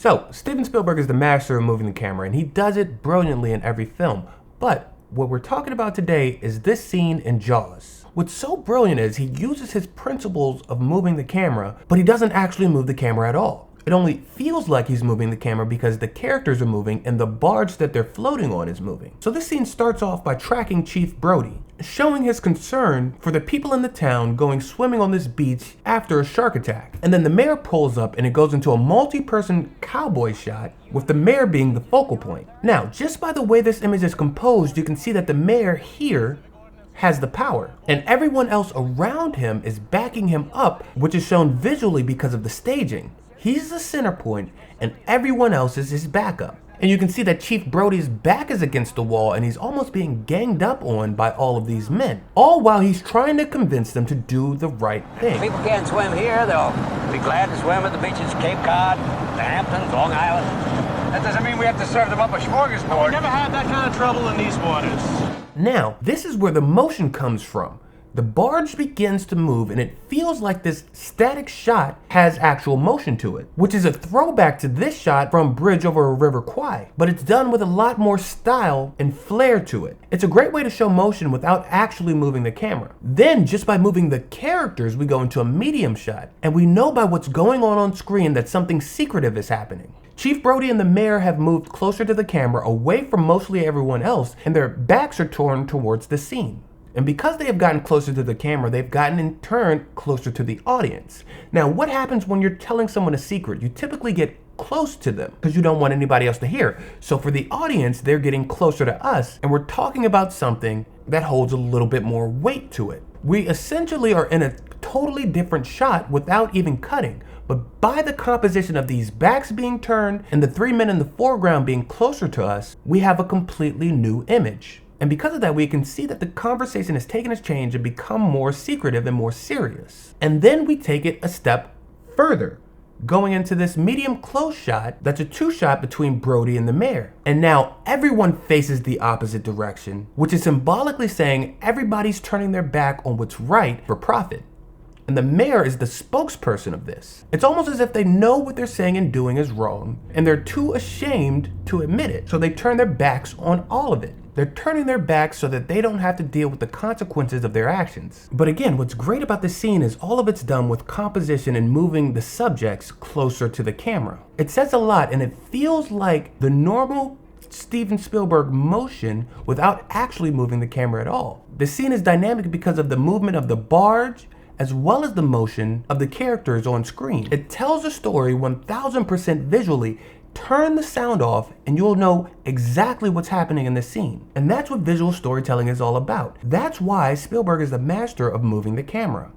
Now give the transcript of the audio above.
So, Steven Spielberg is the master of moving the camera, and he does it brilliantly in every film. But what we're talking about today is this scene in Jaws. What's so brilliant is he uses his principles of moving the camera, but he doesn't actually move the camera at all. It only feels like he's moving the camera because the characters are moving and the barge that they're floating on is moving. So this scene starts off by tracking Chief Brody, showing his concern for the people in the town going swimming on this beach after a shark attack. And then the mayor pulls up and it goes into a multi-person cowboy shot with the mayor being the focal point. Now, just by the way this image is composed, you can see that the mayor here has the power, and everyone else around him is backing him up, which is shown visually because of the staging. He's the center point, and everyone else is his backup. And you can see that Chief Brody's back is against the wall, and he's almost being ganged up on by all of these men, all while he's trying to convince them to do the right thing. People can't swim here, they'll be glad to swim at the beaches, Cape Cod, the Hamptons, Long Island. That doesn't mean we have to serve them up a smorgasbord. We never had that kind of trouble in these waters. Now, this is where the motion comes from. The barge begins to move and it feels like this static shot has actual motion to it, which is a throwback to this shot from Bridge Over a River Kwai, but it's done with a lot more style and flair to it. It's a great way to show motion without actually moving the camera. Then, just by moving the characters, we go into a medium shot, and we know by what's going on screen that something secretive is happening. Chief Brody and the mayor have moved closer to the camera, away from mostly everyone else, and their backs are turned towards the scene. And because they have gotten closer to the camera, they've gotten in turn closer to the audience. Now, what happens when you're telling someone a secret? You typically get close to them because you don't want anybody else to hear. So for the audience, they're getting closer to us, and we're talking about something that holds a little bit more weight to it. We essentially are in a totally different shot without even cutting. But by the composition of these backs being turned and the three men in the foreground being closer to us, we have a completely new image. And because of that, we can see that the conversation has taken a change and become more secretive and more serious. And then we take it a step further, going into this medium close shot that's a two shot between Brody and the mayor. And now everyone faces the opposite direction, which is symbolically saying everybody's turning their back on what's right for profit. And the mayor is the spokesperson of this. It's almost as if they know what they're saying and doing is wrong, and they're too ashamed to admit it, so they turn their backs on all of it. They're turning their backs so that they don't have to deal with the consequences of their actions. But again, what's great about this scene is all of it's done with composition and moving the subjects closer to the camera. It says a lot, and it feels like the normal Steven Spielberg motion without actually moving the camera at all. The scene is dynamic because of the movement of the barge, as well as the motion of the characters on screen. It tells a story 1000% visually. Turn the sound off and you'll know exactly what's happening in the scene. And that's what visual storytelling is all about. That's why Spielberg is the master of moving the camera.